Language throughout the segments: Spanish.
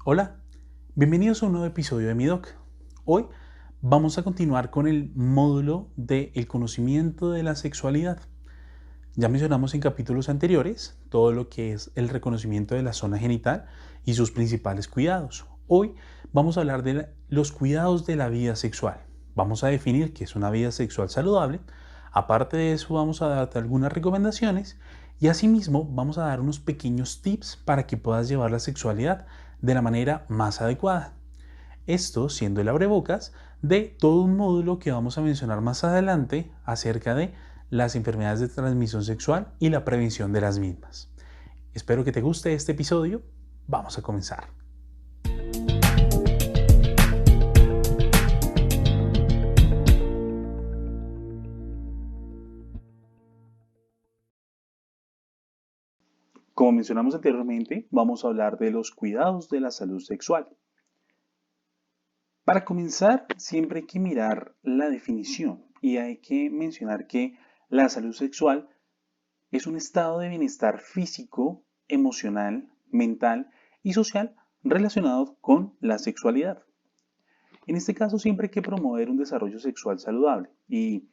Hola, bienvenidos a un nuevo episodio de Mi Doc. Hoy vamos a continuar con el módulo de el conocimiento de la sexualidad. Ya mencionamos en capítulos anteriores todo lo que es el reconocimiento de la zona genital y sus principales cuidados. Hoy vamos a hablar de los cuidados de la vida sexual. Vamos a definir qué es una vida sexual saludable. Aparte de eso, vamos a darte algunas recomendaciones y asimismo vamos a dar unos pequeños tips para que puedas llevar la sexualidad de la manera más adecuada. Esto siendo el abrebocas de todo un módulo que vamos a mencionar más adelante acerca de las enfermedades de transmisión sexual y la prevención de las mismas. Espero que te guste este episodio. Vamos a comenzar. Como mencionamos anteriormente, vamos a hablar de los cuidados de la salud sexual. Para comenzar, siempre hay que mirar la definición y hay que mencionar que la salud sexual es un estado de bienestar físico, emocional, mental y social relacionado con la sexualidad. En este caso, siempre hay que promover un desarrollo sexual saludable y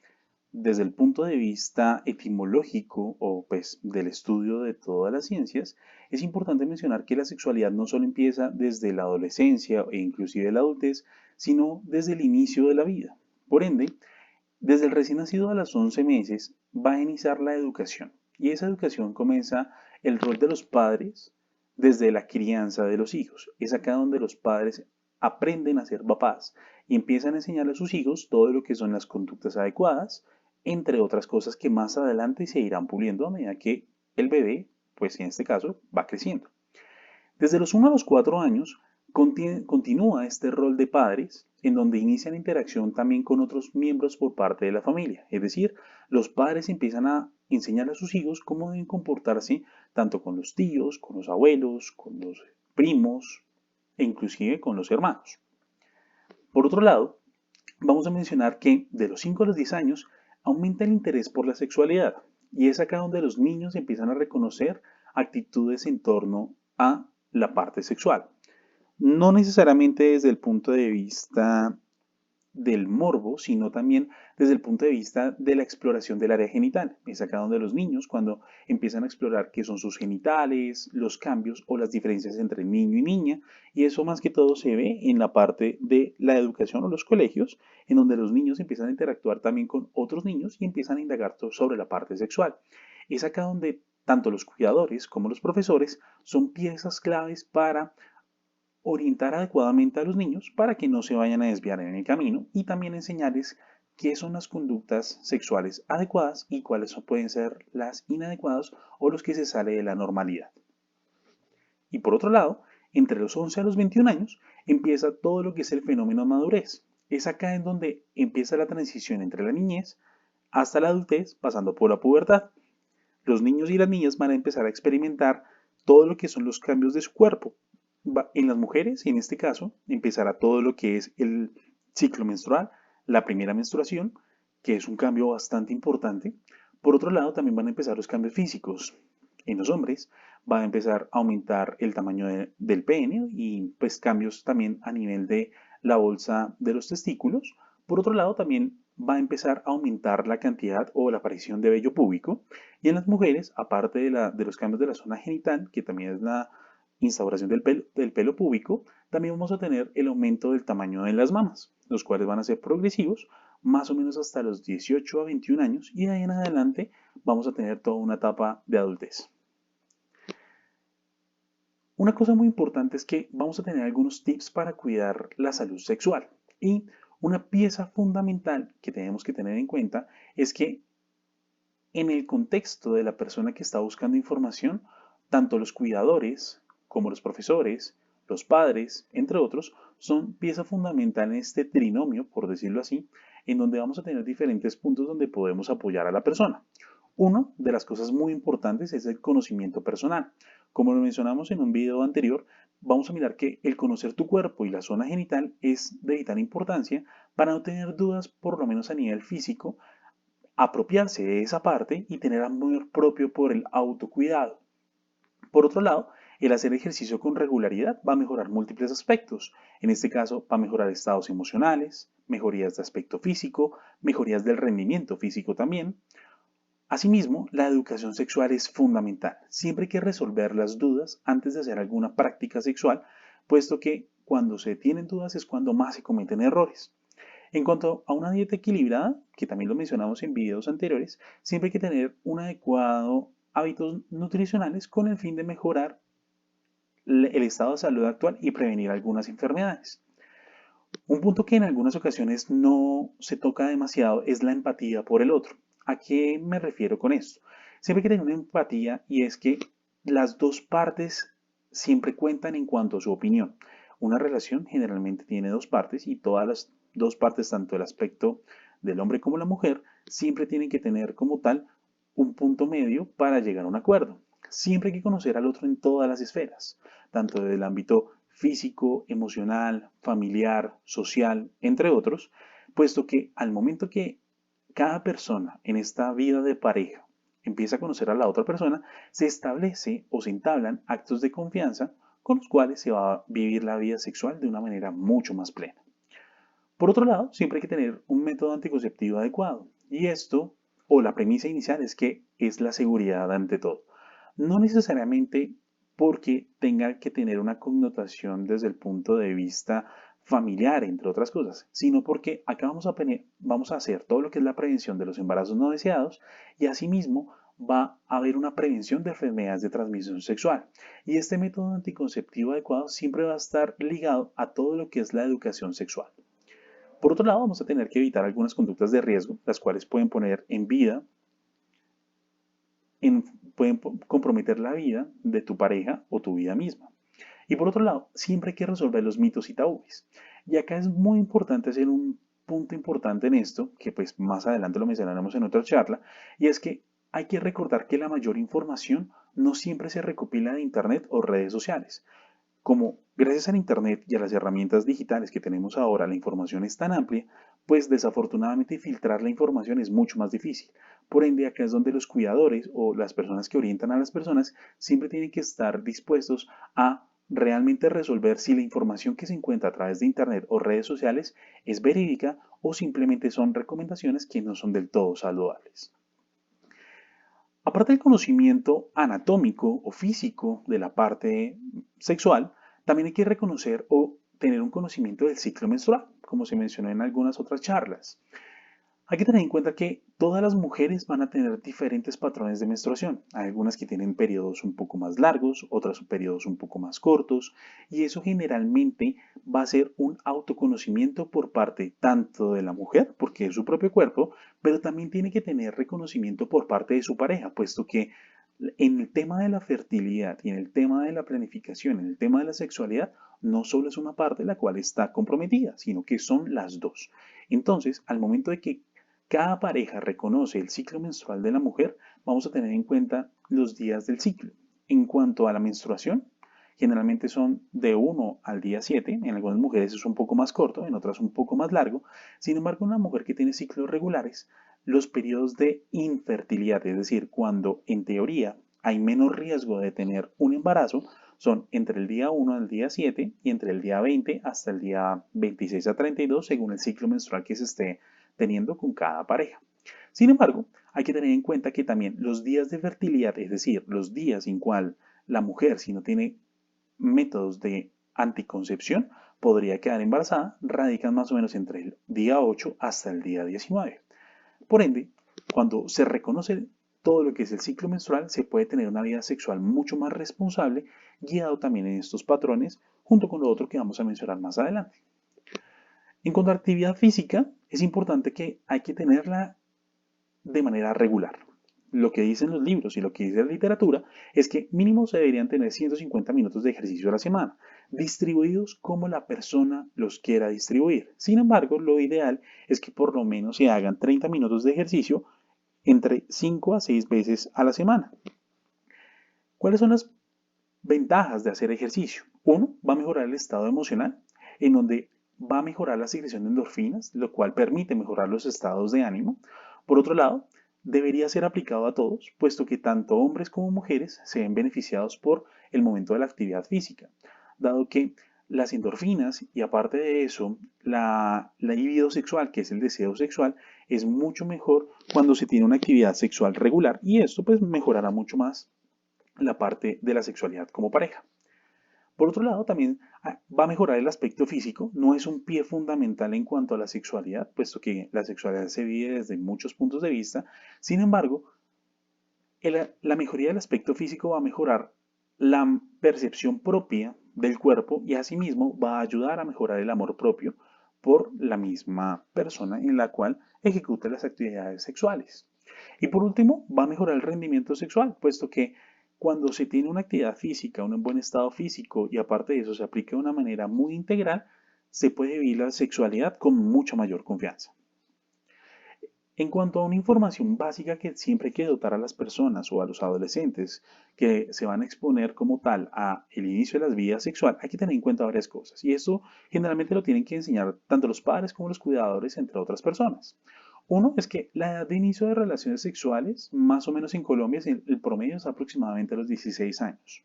desde el punto de vista etimológico o pues del estudio de todas las ciencias, es importante mencionar que la sexualidad no solo empieza desde la adolescencia e inclusive la adultez, sino desde el inicio de la vida. Por ende, desde el recién nacido a los 11 meses va a iniciar la educación y esa educación comienza el rol de los padres desde la crianza de los hijos. Es acá donde los padres aprenden a ser papás y empiezan a enseñar a sus hijos todo lo que son las conductas adecuadas, entre otras cosas que más adelante se irán puliendo a medida que el bebé, pues en este caso, va creciendo. Desde los 1 a los 4 años continúa este rol de padres en donde inicia la interacción también con otros miembros por parte de la familia. Es decir, los padres empiezan a enseñar a sus hijos cómo deben comportarse tanto con los tíos, con los abuelos, con los primos e inclusive con los hermanos. Por otro lado, vamos a mencionar que de los 5 a los 10 años aumenta el interés por la sexualidad y es acá donde los niños empiezan a reconocer actitudes en torno a la parte sexual. No necesariamente desde el punto de vista del morbo, sino también desde el punto de vista de la exploración del área genital. Es acá donde los niños, cuando empiezan a explorar qué son sus genitales, los cambios o las diferencias entre niño y niña, y eso más que todo se ve en la parte de la educación o los colegios, en donde los niños empiezan a interactuar también con otros niños y empiezan a indagar sobre la parte sexual. Es acá donde tanto los cuidadores como los profesores son piezas claves para orientar adecuadamente a los niños para que no se vayan a desviar en el camino y también enseñarles qué son las conductas sexuales adecuadas y cuáles pueden ser las inadecuadas o los que se sale de la normalidad. Y por otro lado, entre los 11 a los 21 años empieza todo lo que es el fenómeno de madurez. Es acá en donde empieza la transición entre la niñez hasta la adultez, pasando por la pubertad. Los niños y las niñas van a empezar a experimentar todo lo que son los cambios de su cuerpo. En las mujeres, en este caso, empezará todo lo que es el ciclo menstrual, la primera menstruación, que es un cambio bastante importante. Por otro lado, también van a empezar los cambios físicos. En los hombres va a empezar a aumentar el tamaño del pene y pues cambios también a nivel de la bolsa de los testículos. Por otro lado, también va a empezar a aumentar la cantidad o la aparición de vello púbico. Y en las mujeres, aparte de los cambios de la zona genital, que también es la instauración del pelo púbico, también vamos a tener el aumento del tamaño de las mamas, los cuales van a ser progresivos, más o menos hasta los 18 a 21 años, y de ahí en adelante vamos a tener toda una etapa de adultez. Una cosa muy importante es que vamos a tener algunos tips para cuidar la salud sexual. Y una pieza fundamental que tenemos que tener en cuenta es que en el contexto de la persona que está buscando información, tanto los cuidadores como los profesores, los padres, entre otros, son pieza fundamental en este trinomio, por decirlo así, en donde vamos a tener diferentes puntos donde podemos apoyar a la persona. Una de las cosas muy importantes es el conocimiento personal. Como lo mencionamos en un video anterior, vamos a mirar que el conocer tu cuerpo y la zona genital es de vital importancia para no tener dudas, por lo menos a nivel físico, apropiarse de esa parte y tener amor propio por el autocuidado. Por otro lado, El hacer ejercicio con regularidad va a mejorar múltiples aspectos. En este caso, va a mejorar estados emocionales, mejorías de aspecto físico, mejorías del rendimiento físico también. Asimismo, la educación sexual es fundamental. Siempre hay que resolver las dudas antes de hacer alguna práctica sexual, puesto que cuando se tienen dudas es cuando más se cometen errores. En cuanto a una dieta equilibrada, que también lo mencionamos en videos anteriores, siempre hay que tener un adecuado hábitos nutricionales con el fin de mejorar el estado de salud actual y prevenir algunas enfermedades. Un punto que en algunas ocasiones no se toca demasiado es la empatía por el otro. ¿A qué me refiero con esto? Siempre hay que tener una empatía y es que las dos partes siempre cuentan en cuanto a su opinión. Una relación generalmente tiene dos partes y todas las dos partes, tanto el aspecto del hombre como la mujer, siempre tienen que tener como tal un punto medio para llegar a un acuerdo. Siempre hay que conocer al otro en todas las esferas, tanto desde el ámbito físico, emocional, familiar, social, entre otros, puesto que al momento que cada persona en esta vida de pareja empieza a conocer a la otra persona, se establece o se entablan actos de confianza con los cuales se va a vivir la vida sexual de una manera mucho más plena. Por otro lado, siempre hay que tener un método anticonceptivo adecuado. Y esto, o la premisa inicial, es que es la seguridad ante todo. No necesariamente porque tenga que tener una connotación desde el punto de vista familiar, entre otras cosas, sino porque acá vamos a hacer todo lo que es la prevención de los embarazos no deseados y asimismo va a haber una prevención de enfermedades de transmisión sexual. Y este método anticonceptivo adecuado siempre va a estar ligado a todo lo que es la educación sexual. Por otro lado, vamos a tener que evitar algunas conductas de riesgo, las cuales pueden poner en vida, pueden comprometer la vida de tu pareja o tu vida misma. Y por otro lado, siempre hay que resolver los mitos y tabúes. Y acá es muy importante hacer un punto importante en esto, que pues más adelante lo mencionaremos en otra charla, y es que hay que recordar que la mayor información no siempre se recopila de Internet o redes sociales. Como gracias al Internet y a las herramientas digitales que tenemos ahora la información es tan amplia, pues desafortunadamente filtrar la información es mucho más difícil. Por ende, acá es donde los cuidadores o las personas que orientan a las personas siempre tienen que estar dispuestos a realmente resolver si la información que se encuentra a través de Internet o redes sociales es verídica o simplemente son recomendaciones que no son del todo saludables. Aparte del conocimiento anatómico o físico de la parte sexual, también hay que reconocer o tener un conocimiento del ciclo menstrual, como se mencionó en algunas otras charlas. Hay que tener en cuenta que todas las mujeres van a tener diferentes patrones de menstruación. Hay algunas que tienen periodos un poco más largos, otras periodos un poco más cortos, y eso generalmente va a ser un autoconocimiento por parte tanto de la mujer, porque es su propio cuerpo, pero también tiene que tener reconocimiento por parte de su pareja, puesto que en el tema de la fertilidad y en el tema de la planificación, en el tema de la sexualidad, no solo es una parte la cual está comprometida, sino que son las dos. Entonces, al momento de que cada pareja reconoce el ciclo menstrual de la mujer, vamos a tener en cuenta los días del ciclo. En cuanto a la menstruación, generalmente son de 1 al día 7, en algunas mujeres es un poco más corto, en otras un poco más largo. Sin embargo, una mujer que tiene ciclos regulares, los periodos de infertilidad, es decir, cuando en teoría hay menos riesgo de tener un embarazo, son entre el día 1 al día 7 y entre el día 20 hasta el día 26 a 32 según el ciclo menstrual que se esté teniendo con cada pareja. Sin embargo, hay que tener en cuenta que también los días de fertilidad, es decir, los días en cual la mujer, si no tiene métodos de anticoncepción, podría quedar embarazada, radican más o menos entre el día 8 hasta el día 19. Por ende, cuando se reconoce todo lo que es el ciclo menstrual, se puede tener una vida sexual mucho más responsable, guiado también en estos patrones, junto con lo otro que vamos a mencionar más adelante. En cuanto a actividad física, es importante que hay que tenerla de manera regular. Lo que dicen los libros y lo que dice la literatura es que mínimo se deberían tener 150 minutos de ejercicio a la semana, distribuidos como la persona los quiera distribuir. Sin embargo, lo ideal es que por lo menos se hagan 30 minutos de ejercicio entre 5 a 6 veces a la semana. ¿Cuáles son las ventajas de hacer ejercicio? Uno, va a mejorar el estado emocional, en donde va a mejorar la secreción de endorfinas, lo cual permite mejorar los estados de ánimo. Por otro lado, debería ser aplicado a todos, puesto que tanto hombres como mujeres se ven beneficiados por el momento de la actividad física, dado que las endorfinas y aparte de eso, la libido sexual, que es el deseo sexual, es mucho mejor cuando se tiene una actividad sexual regular y esto pues mejorará mucho más la parte de la sexualidad como pareja. Por otro lado, también va a mejorar el aspecto físico, no es un pie fundamental en cuanto a la sexualidad, puesto que la sexualidad se vive desde muchos puntos de vista. Sin embargo, la mejoría del aspecto físico va a mejorar la percepción propia del cuerpo y asimismo va a ayudar a mejorar el amor propio por la misma persona en la cual ejecuta las actividades sexuales. Y por último, va a mejorar el rendimiento sexual, puesto que cuando se tiene una actividad física, un buen estado físico y aparte de eso se aplica de una manera muy integral, se puede vivir la sexualidad con mucha mayor confianza. En cuanto a una información básica que siempre hay que dotar a las personas o a los adolescentes que se van a exponer como tal a el inicio de la vida sexual, hay que tener en cuenta varias cosas. Y esto generalmente lo tienen que enseñar tanto los padres como los cuidadores, entre otras personas. Uno es que la edad de inicio de relaciones sexuales, más o menos en Colombia, el promedio es aproximadamente los 16 años.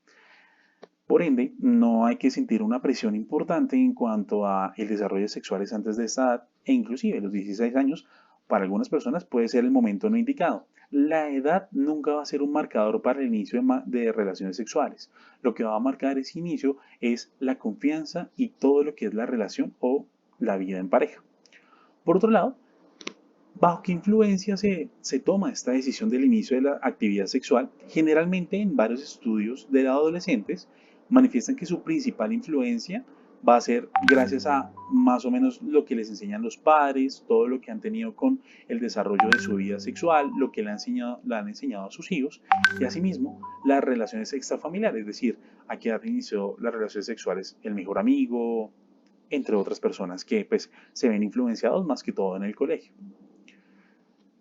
Por ende, no hay que sentir una presión importante en cuanto a el desarrollo sexuales antes de esta edad e inclusive los 16 años para algunas personas puede ser el momento no indicado. La edad nunca va a ser un marcador para el inicio de relaciones sexuales. Lo que va a marcar ese inicio es la confianza y todo lo que es la relación o la vida en pareja. Por otro lado, ¿bajo qué influencia se toma esta decisión del inicio de la actividad sexual? Generalmente en varios estudios de adolescentes manifiestan que su principal influencia va a ser gracias a más o menos lo que les enseñan los padres, todo lo que han tenido con el desarrollo de su vida sexual, lo que le han enseñado a sus hijos y asimismo las relaciones extrafamiliares, es decir, a qué edad inició las relaciones sexuales el mejor amigo, entre otras personas que pues se ven influenciados más que todo en el colegio.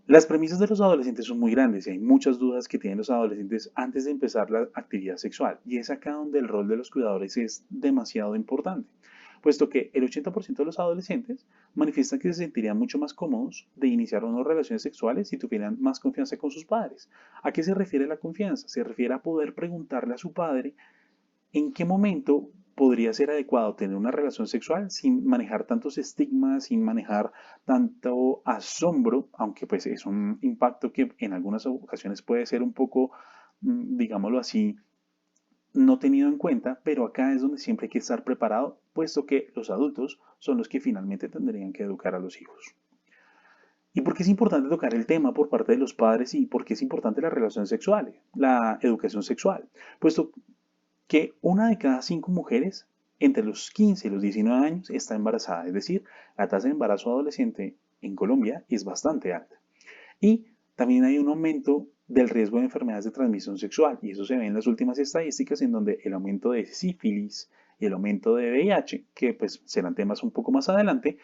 Las premisas de los adolescentes son muy grandes y hay muchas dudas que tienen los adolescentes antes de empezar la actividad sexual y es acá donde el rol de los cuidadores es demasiado importante, puesto que el 80% de los adolescentes manifiestan que se sentirían mucho más cómodos de iniciar unas relaciones sexuales si tuvieran más confianza con sus padres. ¿A qué se refiere la confianza? Se refiere a poder preguntarle a su padre ¿en qué momento podría ser adecuado tener una relación sexual sin manejar tantos estigmas, sin manejar tanto asombro, aunque pues es un impacto que en algunas ocasiones puede ser un poco, digámoslo así, no tenido en cuenta, pero acá es donde siempre hay que estar preparado, puesto que los adultos son los que finalmente tendrían que educar a los hijos. ¿Y por qué es importante tocar el tema por parte de los padres y por qué es importante la relación sexual, la educación sexual? Puesto que una de cada 5 mujeres entre los 15 y los 19 años está embarazada, es decir, la tasa de embarazo adolescente en Colombia es bastante alta. Y también hay un aumento del riesgo de enfermedades de transmisión sexual, y eso se ve en las últimas estadísticas en donde el aumento de sífilis y el aumento de VIH, que pues serán temas un poco más adelante,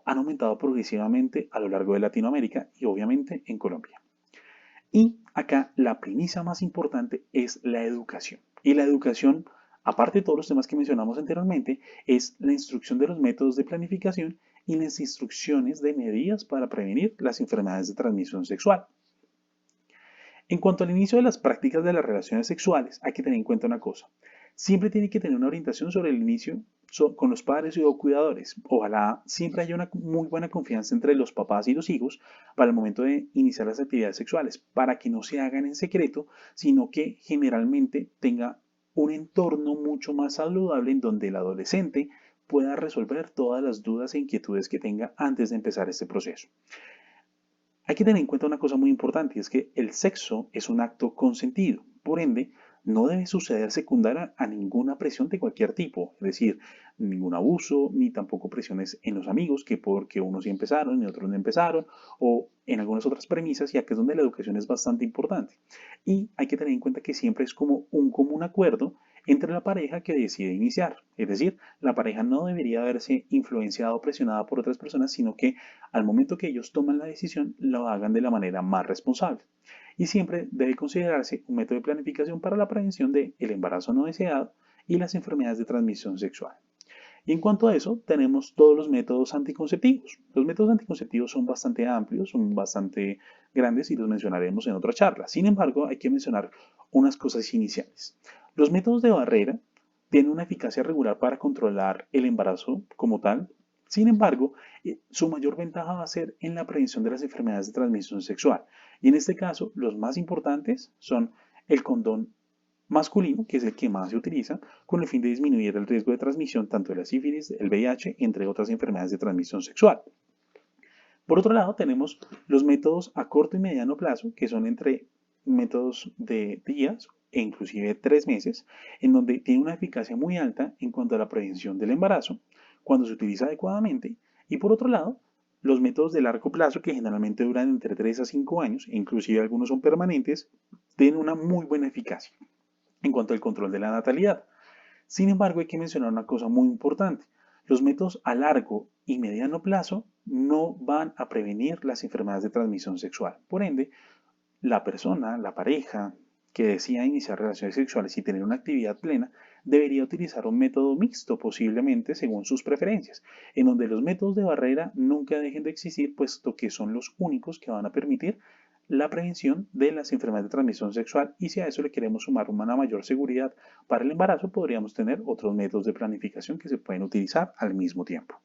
han aumentado progresivamente a lo largo de Latinoamérica y obviamente en Colombia. Y acá la premisa más importante es la educación. Y la educación, aparte de todos los temas que mencionamos anteriormente, es la instrucción de los métodos de planificación y las instrucciones de medidas para prevenir las enfermedades de transmisión sexual. En cuanto al inicio de las prácticas de las relaciones sexuales, hay que tener en cuenta una cosa. Siempre tiene que tener una orientación sobre el inicio con los padres y o cuidadores. Ojalá siempre haya una muy buena confianza entre los papás y los hijos para el momento de iniciar las actividades sexuales, para que no se hagan en secreto, sino que generalmente tenga un entorno mucho más saludable en donde el adolescente pueda resolver todas las dudas e inquietudes que tenga antes de empezar este proceso. Hay que tener en cuenta una cosa muy importante y es que el sexo es un acto consentido. Por ende, no debe suceder secundaria a ninguna presión de cualquier tipo, es decir, ningún abuso, ni tampoco presiones en los amigos, que porque unos sí empezaron y otros no empezaron, o en algunas otras premisas, y acá es donde la educación es bastante importante. Y hay que tener en cuenta que siempre es como un común acuerdo entre la pareja que decide iniciar. Es decir, la pareja no debería verse influenciada o presionada por otras personas, sino que al momento que ellos toman la decisión, lo hagan de la manera más responsable. Y siempre debe considerarse un método de planificación para la prevención del embarazo no deseado y las enfermedades de transmisión sexual. Y en cuanto a eso, tenemos todos los métodos anticonceptivos. Los métodos anticonceptivos son bastante amplios, son bastante grandes y los mencionaremos en otra charla. Sin embargo, hay que mencionar unas cosas iniciales. Los métodos de barrera tienen una eficacia regular para controlar el embarazo como tal. Sin embargo, su mayor ventaja va a ser en la prevención de las enfermedades de transmisión sexual. Y en este caso, los más importantes son el condón masculino, que es el que más se utiliza, con el fin de disminuir el riesgo de transmisión tanto de la sífilis, el VIH, entre otras enfermedades de transmisión sexual. Por otro lado, tenemos los métodos a corto y mediano plazo, que son entre métodos de días e inclusive 3 meses, en donde tiene una eficacia muy alta en cuanto a la prevención del embarazo, cuando se utiliza adecuadamente. Y por otro lado, los métodos de largo plazo, que generalmente duran entre 3 a 5 años, e inclusive algunos son permanentes, tienen una muy buena eficacia en cuanto al control de la natalidad. Sin embargo, hay que mencionar una cosa muy importante. Los métodos a largo y mediano plazo no van a prevenir las enfermedades de transmisión sexual. Por ende, la persona, la pareja que decida iniciar relaciones sexuales y tener una actividad plena, debería utilizar un método mixto, posiblemente según sus preferencias, en donde los métodos de barrera nunca dejen de existir, puesto que son los únicos que van a permitir la prevención de las enfermedades de transmisión sexual, y si a eso le queremos sumar una mayor seguridad para el embarazo, podríamos tener otros métodos de planificación que se pueden utilizar al mismo tiempo.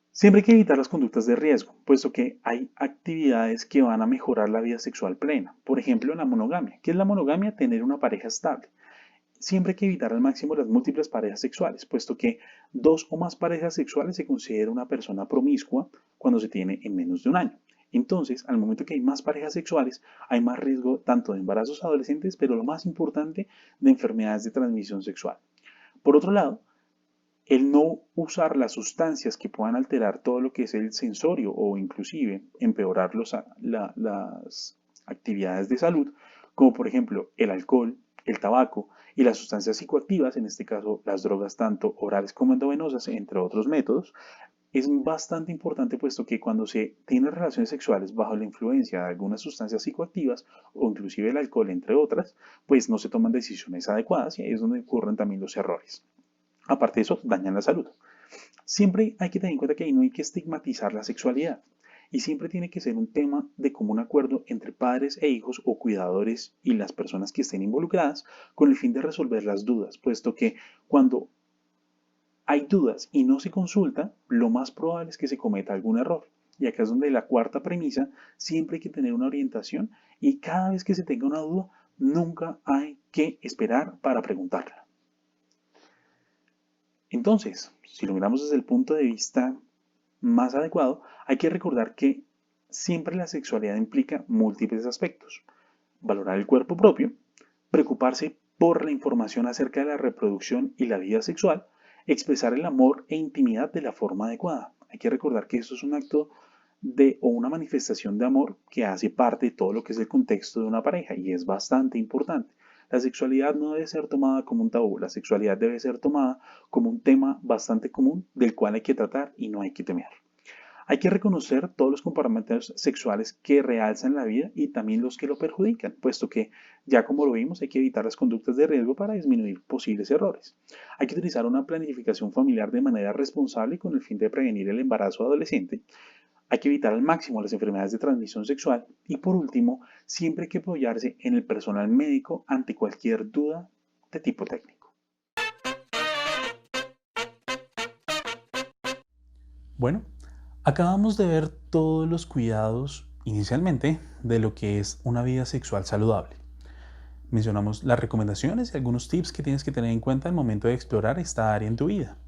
Siempre hay que evitar las conductas de riesgo, puesto que hay actividades que van a mejorar la vida sexual plena. Por ejemplo, la monogamia. ¿Qué es la monogamia? Tener una pareja estable. Siempre hay que evitar al máximo las múltiples parejas sexuales, puesto que 2 o más parejas sexuales se considera una persona promiscua cuando se tiene en menos de un año. Entonces, al momento que hay más parejas sexuales, hay más riesgo tanto de embarazos adolescentes, pero lo más importante, de enfermedades de transmisión sexual. Por otro lado, el no usar las sustancias que puedan alterar todo lo que es el sensorio o inclusive empeorar las actividades de salud, como por ejemplo el alcohol, el tabaco y las sustancias psicoactivas, en este caso las drogas tanto orales como endovenosas, entre otros métodos, es bastante importante, puesto que cuando se tienen relaciones sexuales bajo la influencia de algunas sustancias psicoactivas o inclusive el alcohol, entre otras, pues no se toman decisiones adecuadas y ahí es donde ocurren también los errores. Aparte de eso, dañan la salud. Siempre hay que tener en cuenta que ahí no hay que estigmatizar la sexualidad y siempre tiene que ser un tema de común acuerdo entre padres e hijos o cuidadores y las personas que estén involucradas, con el fin de resolver las dudas, puesto que cuando hay dudas y no se consulta, lo más probable es que se cometa algún error. Y acá es donde la cuarta premisa: siempre hay que tener una orientación y cada vez que se tenga una duda, nunca hay que esperar para preguntarla. Entonces, si lo miramos desde el punto de vista más adecuado, hay que recordar que siempre la sexualidad implica múltiples aspectos: valorar el cuerpo propio, preocuparse por la información acerca de la reproducción y la vida sexual, expresar el amor e intimidad de la forma adecuada. Hay que recordar que esto es un acto o una manifestación de amor que hace parte de todo lo que es el contexto de una pareja y es bastante importante. La sexualidad no debe ser tomada como un tabú, la sexualidad debe ser tomada como un tema bastante común del cual hay que tratar y no hay que temer. Hay que reconocer todos los comportamientos sexuales que realzan la vida y también los que lo perjudican, puesto que, ya como lo vimos, hay que evitar las conductas de riesgo para disminuir posibles errores. Hay que utilizar una planificación familiar de manera responsable con el fin de prevenir el embarazo adolescente. Hay que evitar al máximo las enfermedades de transmisión sexual y, por último, siempre hay que apoyarse en el personal médico ante cualquier duda de tipo técnico. Bueno, acabamos de ver todos los cuidados inicialmente de lo que es una vida sexual saludable. Mencionamos las recomendaciones y algunos tips que tienes que tener en cuenta al momento de explorar esta área en tu vida.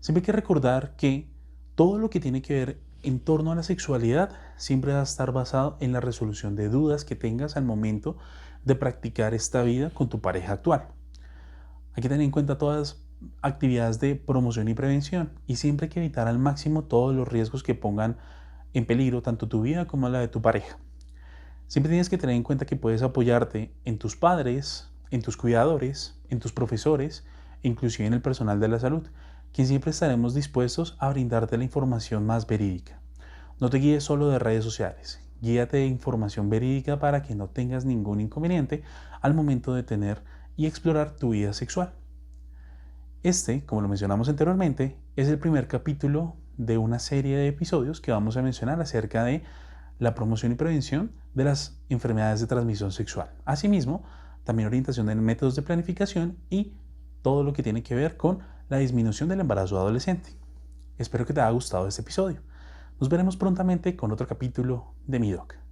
Siempre hay que recordar que todo lo que tiene que ver en torno a la sexualidad siempre va a estar basado en la resolución de dudas que tengas al momento de practicar esta vida con tu pareja actual. Hay que tener en cuenta todas actividades de promoción y prevención y siempre hay que evitar al máximo todos los riesgos que pongan en peligro tanto tu vida como la de tu pareja. Siempre tienes que tener en cuenta que puedes apoyarte en tus padres, en tus cuidadores, en tus profesores e inclusive en el personal de la salud, quien siempre estaremos dispuestos a brindarte la información más verídica. No te guíes solo de redes sociales, guíate de información verídica para que no tengas ningún inconveniente al momento de tener y explorar tu vida sexual. Este, como lo mencionamos anteriormente, es el primer capítulo de una serie de episodios que vamos a mencionar acerca de la promoción y prevención de las enfermedades de transmisión sexual. Asimismo, también orientación en métodos de planificación y todo lo que tiene que ver con la disminución del embarazo adolescente. Espero que te haya gustado este episodio. Nos veremos prontamente con otro capítulo de Mi Doc.